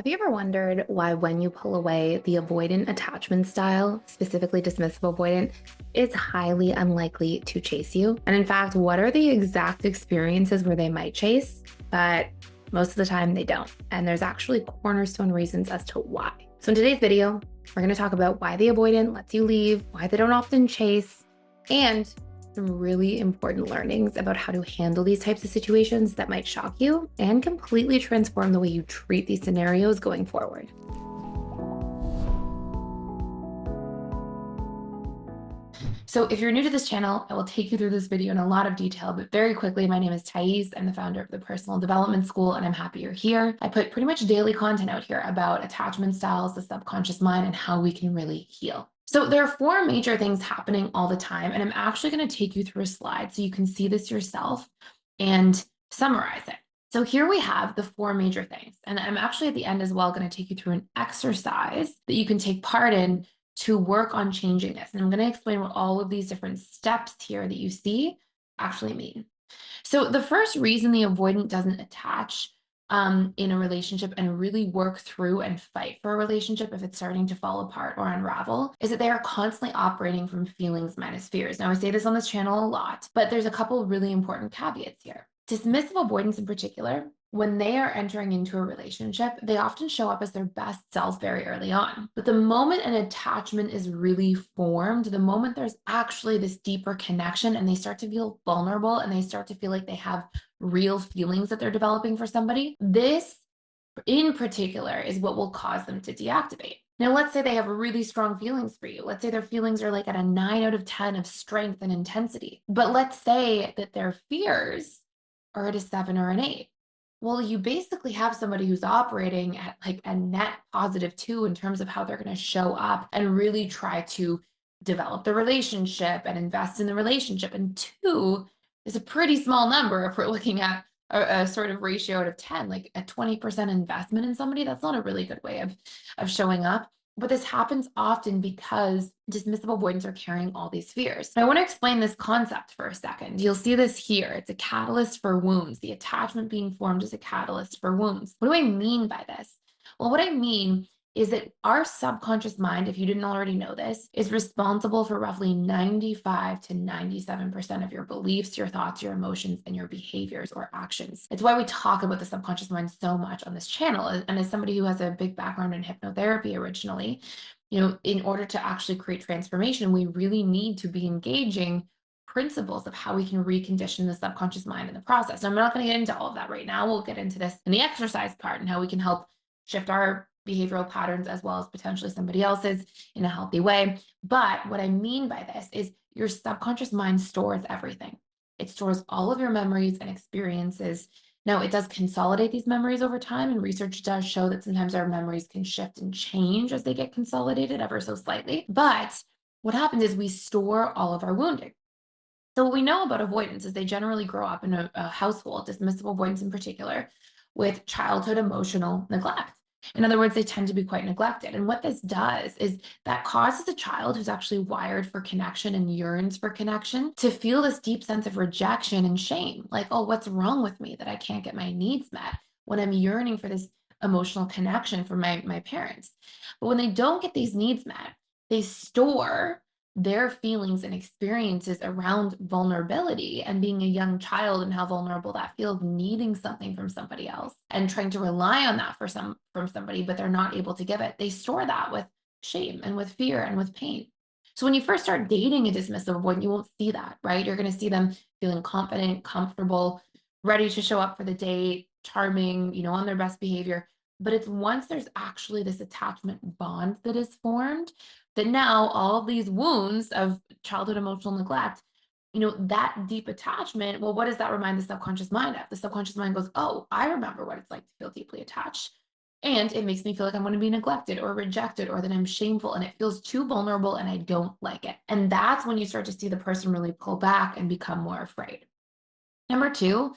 Have you ever wondered why, when you pull away, the avoidant attachment style, specifically dismissive avoidant, is highly unlikely to chase you? And in fact, what are the exact experiences where they might chase, but most of the time they don't? And there's actually cornerstone reasons as to why. So in today's video, we're going to talk about why the avoidant lets you leave, why they don't often chase, and some really important learnings about how to handle these types of situations that might shock you and completely transform the way you treat these scenarios going forward. So if you're new to this channel, I will take you through this video in a lot of detail, but very quickly, my name is Thais. I'm the founder of the Personal Development School, and I'm happy you're here. I put pretty much daily content out here about attachment styles, the subconscious mind, and how we can really heal. So there are four major things happening all the time, and I'm actually going to take you through a slide so you can see this yourself and summarize it. So here we have the four major things, and I'm actually at the end as well going to take you through an exercise that you can take part in to work on changing this. And I'm going to explain what all of these different steps here that you see actually mean. So the first reason the avoidant doesn't attach in a relationship and really work through and fight for a relationship if it's starting to fall apart or unravel is that they are constantly operating from feelings minus fears. Now, I say this on this channel a lot, but there's a couple of really important caveats here. Dismissive avoidance in particular, when they are entering into a relationship, they often show up as their best self very early on. But the moment an attachment is really formed, the moment there's actually this deeper connection and they start to feel vulnerable and they start to feel like they have real feelings that they're developing for somebody, this in particular is what will cause them to deactivate. Now, let's say they have really strong feelings for you. Let's say their feelings are like at a 9 out of 10 of strength and intensity. But let's say that their fears are at a 7 or an 8. Well, you basically have somebody who's operating at like a net +2 in terms of how they're going to show up and really try to develop the relationship and invest in the relationship. And 2 is a pretty small number if we're looking at a sort of ratio out of 10, like a 20% investment in somebody. That's not a really good way of showing up. But this happens often because dismissive avoidants are carrying all these fears. I want to explain this concept for a second. You'll see this here. It's a catalyst for wounds. The attachment being formed is a catalyst for wounds. What do I mean by this? Well, what I mean is that our subconscious mind, if you didn't already know this, is responsible for roughly 95 to 97% of your beliefs, your thoughts, your emotions, and your behaviors or actions. It's why we talk about the subconscious mind so much on this channel. And as somebody who has a big background in hypnotherapy originally, in order to actually create transformation, we really need to be engaging principles of how we can recondition the subconscious mind in the process. And I'm not going to get into all of that right now. We'll get into this in the exercise part and how we can help shift our behavioral patterns as well as potentially somebody else's in a healthy way. But what I mean by this is your subconscious mind stores everything. It stores all of your memories and experiences. Now, it does consolidate these memories over time, and research does show that sometimes our memories can shift and change as they get consolidated ever so slightly. But what happens is we store all of our wounding. So what we know about avoidance is they generally grow up in a household, dismissive avoidance in particular, with childhood emotional neglect. In other words, they tend to be quite neglected. And what this does is that causes a child who's actually wired for connection and yearns for connection to feel this deep sense of rejection and shame. Like, oh, what's wrong with me that I can't get my needs met when I'm yearning for this emotional connection from my parents? But when they don't get these needs met, they store their feelings and experiences around vulnerability and being a young child and how vulnerable that feels, needing something from somebody else and trying to rely on that from somebody, but they're not able to give it. They store that with shame and with fear and with pain. So when you first start dating a dismissive avoidant, you won't see that, right? You're going to see them feeling confident, comfortable, ready to show up for the date, charming, on their best behavior. But it's once there's actually this attachment bond that is formed that now all of these wounds of childhood emotional neglect, that deep attachment, well, what does that remind the subconscious mind of? The subconscious mind goes, oh, I remember what it's like to feel deeply attached. And it makes me feel like I'm going to be neglected or rejected or that I'm shameful and it feels too vulnerable and I don't like it. And that's when you start to see the person really pull back and become more afraid. Number two,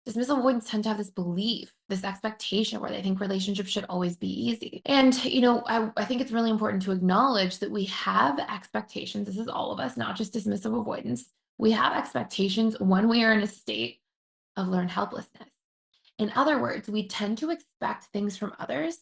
dismissive avoidants tend to have this belief, this expectation where they think relationships should always be easy. And, I think it's really important to acknowledge that we have expectations. This is all of us, not just dismissive avoidance. We have expectations when we are in a state of learned helplessness. In other words, we tend to expect things from others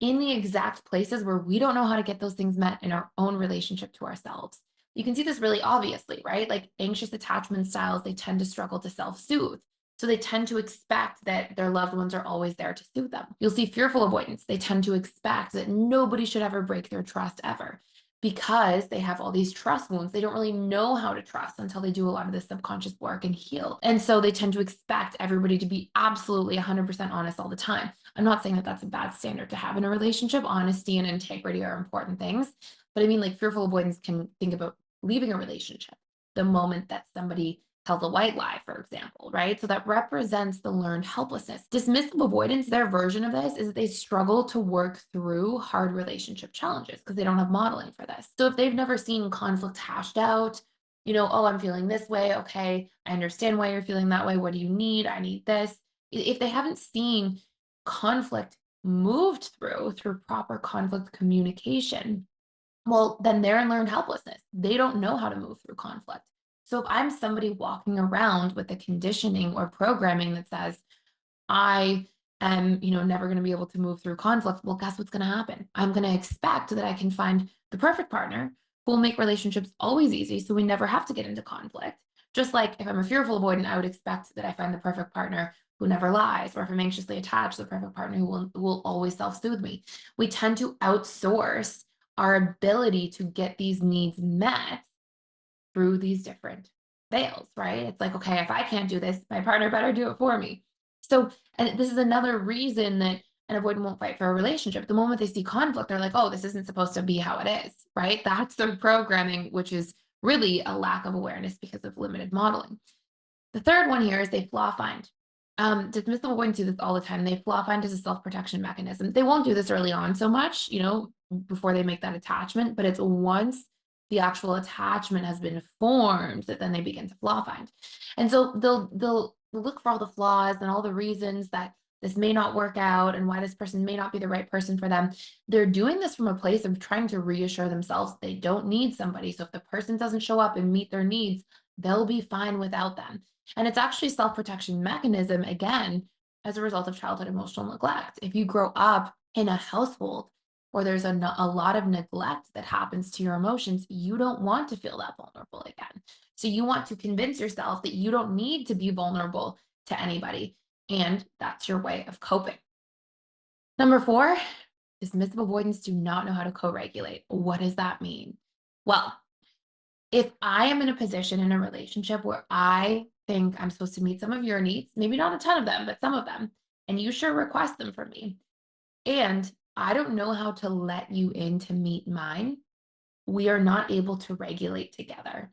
in the exact places where we don't know how to get those things met in our own relationship to ourselves. You can see this really obviously, right? Like anxious attachment styles, they tend to struggle to self soothe. So they tend to expect that their loved ones are always there to soothe them. You'll see fearful avoidance. They tend to expect that nobody should ever break their trust ever because they have all these trust wounds. They don't really know how to trust until they do a lot of this subconscious work and heal. And so they tend to expect everybody to be absolutely 100% honest all the time. I'm not saying that that's a bad standard to have in a relationship. Honesty and integrity are important things. But I mean, like fearful avoidance can think about leaving a relationship the moment that somebody tells a white lie, for example, right? So that represents the learned helplessness. Dismissive avoidance, their version of this is that they struggle to work through hard relationship challenges because they don't have modeling for this. So if they've never seen conflict hashed out, oh, I'm feeling this way. Okay, I understand why you're feeling that way. What do you need? I need this. If they haven't seen conflict moved through proper conflict communication, well, then they're in learned helplessness. They don't know how to move through conflict. So if I'm somebody walking around with the conditioning or programming that says, I am, never going to be able to move through conflict, well, guess what's going to happen? I'm going to expect that I can find the perfect partner who will make relationships always easy so we never have to get into conflict. Just like if I'm a fearful avoidant, I would expect that I find the perfect partner who never lies, or if I'm anxiously attached, the perfect partner who will always self-soothe me. We tend to outsource our ability to get these needs met through these different veils, right? It's like, okay, if I can't do this, my partner better do it for me. So, and this is another reason that an avoidant won't fight for a relationship. The moment they see conflict, they're like, oh, this isn't supposed to be how it is, right? That's their programming, which is really a lack of awareness because of limited modeling. The third one here is they flaw find. Dismissive avoidants do this all the time. They flaw find as a self-protection mechanism. They won't do this early on so much, before they make that attachment, but it's once the actual attachment has been formed that then they begin to flaw find. And so they'll look for all the flaws and all the reasons that this may not work out and why this person may not be the right person for them. They're doing this from a place of trying to reassure themselves they don't need somebody. So if the person doesn't show up and meet their needs, they'll be fine without them. And it's actually self-protection mechanism, again, as a result of childhood emotional neglect. If you grow up in a household or there's a lot of neglect that happens to your emotions, you don't want to feel that vulnerable again. So you want to convince yourself that you don't need to be vulnerable to anybody. And that's your way of coping. Number four, dismissive avoidants do not know how to co-regulate. What does that mean? Well, if I am in a position in a relationship where I think I'm supposed to meet some of your needs, maybe not a ton of them, but some of them, and you sure request them from me, and I don't know how to let you in to meet mine, we are not able to regulate together.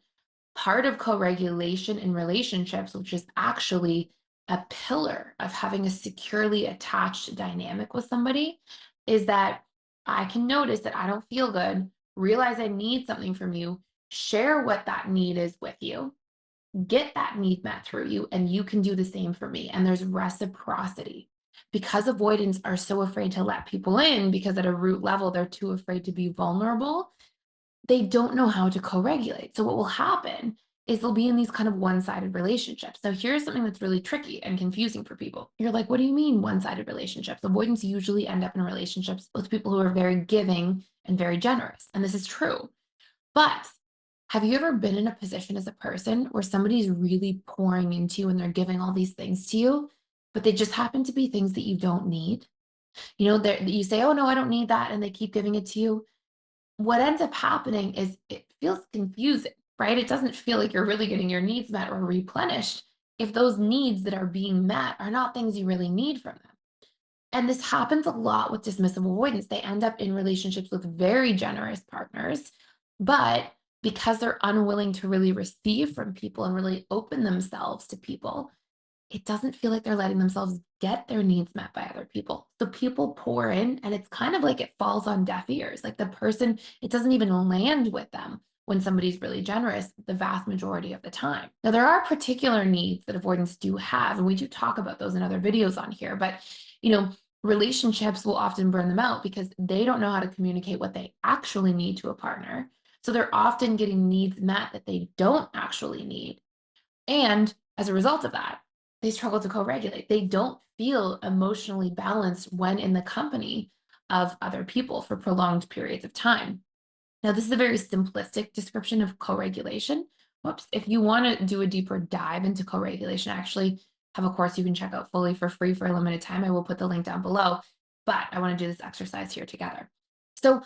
Part of co-regulation in relationships, which is actually a pillar of having a securely attached dynamic with somebody, is that I can notice that I don't feel good, realize I need something from you, share what that need is with you, get that need met through you, and you can do the same for me. And there's reciprocity. Because avoidants are so afraid to let people in, because at a root level, they're too afraid to be vulnerable, they don't know how to co-regulate. So what will happen is they'll be in these kind of one-sided relationships. Now, here's something that's really tricky and confusing for people. You're like, what do you mean one-sided relationships? Avoidants usually end up in relationships with people who are very giving and very generous. And this is true. But have you ever been in a position as a person where somebody's really pouring into you and they're giving all these things to you, but they just happen to be things that you don't need? You say, oh, no, I don't need that. And they keep giving it to you. What ends up happening is it feels confusing, right? It doesn't feel like you're really getting your needs met or replenished if those needs that are being met are not things you really need from them. And this happens a lot with dismissive avoidance. They end up in relationships with very generous partners, but because they're unwilling to really receive from people and really open themselves to people, it doesn't feel like they're letting themselves get their needs met by other people. So people pour in and it's kind of like it falls on deaf ears. Like the person, it doesn't even land with them when somebody's really generous the vast majority of the time. Now, there are particular needs that avoidants do have, and we do talk about those in other videos on here, but relationships will often burn them out because they don't know how to communicate what they actually need to a partner. So they're often getting needs met that they don't actually need. And as a result of that, they struggle to co-regulate. They don't feel emotionally balanced when in the company of other people for prolonged periods of time. Now, this is a very simplistic description of co-regulation. Whoops. If you want to do a deeper dive into co-regulation, I actually have a course you can check out fully for free for a limited time. I will put the link down below, but I want to do this exercise here together. So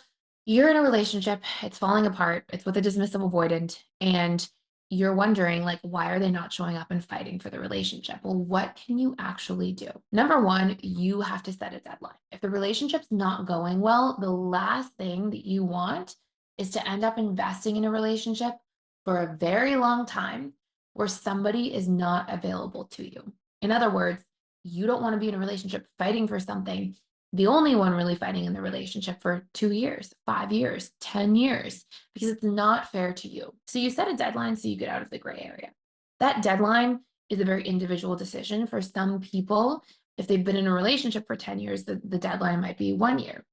you're in a relationship, it's falling apart, it's with a dismissive avoidant, and you're wondering, like, why are they not showing up and fighting for the relationship? Well, what can you actually do? Number one, you have to set a deadline. If the relationship's not going well, the last thing that you want is to end up investing in a relationship for a very long time where somebody is not available to you. In other words, you don't want to be in a relationship fighting for something, the only one really fighting in the relationship for 2 years, 5 years, 10 years, because it's not fair to you. So you set a deadline so you get out of the gray area. That deadline is a very individual decision. For some people, if they've been in a relationship for 10 years, the deadline might be 1 year.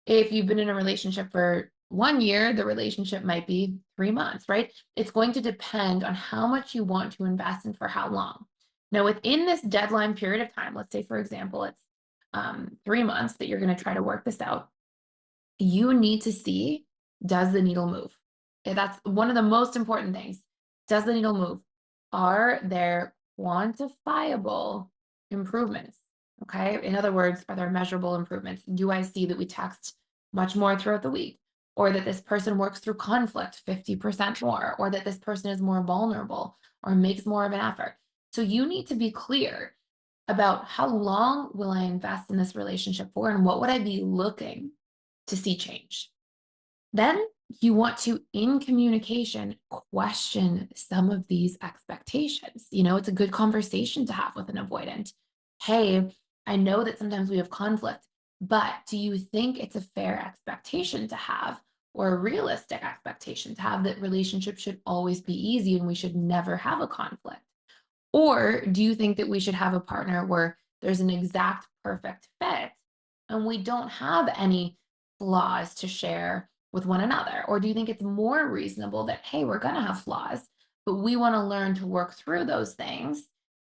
If you've been in a relationship for 1 year, the relationship might be 3 months, right? It's going to depend on how much you want to invest and for how long. Now, within this deadline period of time, let's say, for example, it's 3 months that you're going to try to work this out, you need to see, does the needle move? That's one of the most important things. Does the needle move? Are there quantifiable improvements? Okay. In other words, are there measurable improvements? Do I see that we text much more throughout the week? Or that this person works through conflict 50% more? Or that this person is more vulnerable or makes more of an effort? So you need to be clear about how long will I invest in this relationship for and what would I be looking to see change. Then you want to, in communication, question some of these expectations. It's a good conversation to have with an avoidant. Hey, I know that sometimes we have conflict, but do you think it's a fair expectation to have or a realistic expectation to have that relationships should always be easy and we should never have a conflict? Or do you think that we should have a partner where there's an exact perfect fit and we don't have any flaws to share with one another? Or do you think it's more reasonable that, hey, we're going to have flaws, but we want to learn to work through those things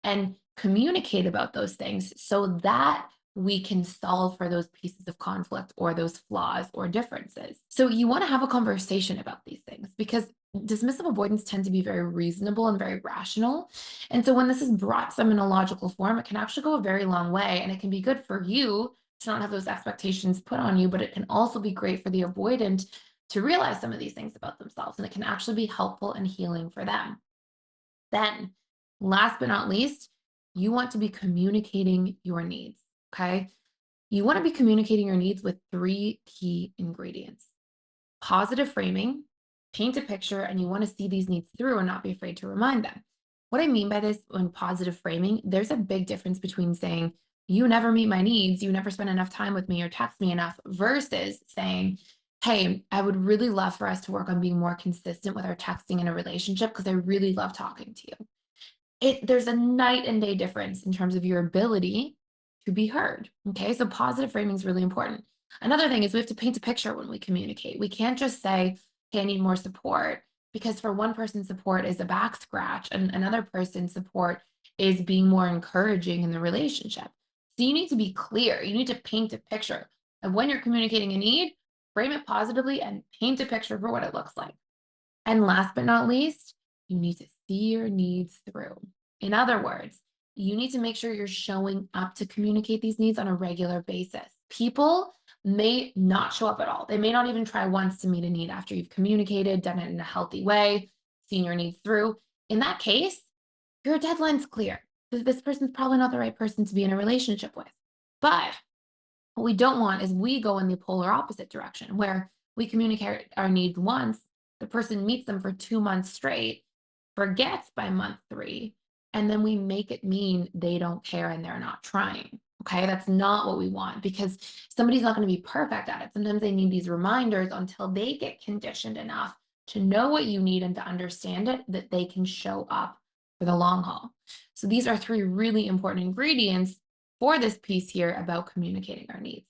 and communicate about those things so that we can solve for those pieces of conflict or those flaws or differences? So you want to have a conversation about these things because dismissive avoidants tend to be very reasonable and very rational. And so when this is brought to them in a logical form, it can actually go a very long way. And it can be good for you to not have those expectations put on you, but it can also be great for the avoidant to realize some of these things about themselves. And it can actually be helpful and healing for them. Then, last but not least, you want to be communicating your needs. Okay. You want to be communicating your needs with three key ingredients: positive framing, paint a picture, and you want to see these needs through and not be afraid to remind them. What I mean by this, when positive framing, there's a big difference between saying, you never meet my needs, you never spend enough time with me or text me enough, versus saying, hey, I would really love for us to work on being more consistent with our texting in a relationship because I really love talking to you. There's a night and day difference in terms of your ability to be heard. Okay. So positive framing is really important. Another thing is we have to paint a picture when we communicate. We can't just say, hey, I need more support, because for one person, support is a back scratch, and another person's support is being more encouraging in the relationship. So you need to be clear. You need to paint a picture of when you're communicating a need, frame it positively, and paint a picture for what it looks like. And last but not least, you need to see your needs through. In other words, you need to make sure you're showing up to communicate these needs on a regular basis. People may not show up at all. They may not even try once to meet a need after you've communicated, done it in a healthy way, seen your needs through. In that case, your deadline's clear. This person's probably not the right person to be in a relationship with. But what we don't want is we go in the polar opposite direction where we communicate our needs once, the person meets them for 2 months straight, forgets by month 3, and then we make it mean they don't care and they're not trying. Okay, that's not what we want, because somebody's not going to be perfect at it. Sometimes they need these reminders until they get conditioned enough to know what you need and to understand it, that they can show up for the long haul. So these are 3 really important ingredients for this piece here about communicating our needs.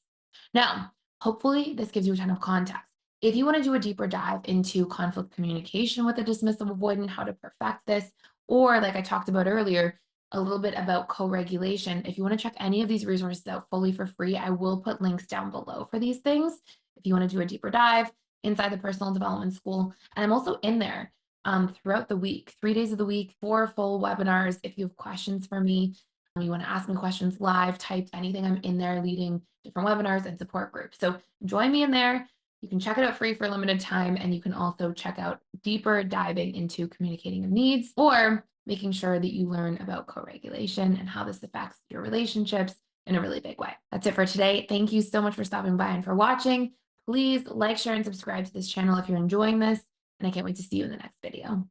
Now, hopefully this gives you a ton of context. If you want to do a deeper dive into conflict communication with a dismissive avoidant, how to perfect this, or like I talked about earlier, a little bit about co-regulation. If you want to check any of these resources out fully for free, I will put links down below for these things if you want to do a deeper dive inside the personal development school. And I'm also in there throughout the week, 3 days of the week, 4 full webinars. If you have questions for me, you want to ask me questions live, type anything, I'm in there leading different webinars and support groups. So join me in there. You can check it out free for a limited time, and you can also check out deeper diving into communicating your needs or making sure that you learn about co-regulation and how this affects your relationships in a really big way. That's it for today. Thank you so much for stopping by and for watching. Please like, share, and subscribe to this channel if you're enjoying this, and I can't wait to see you in the next video.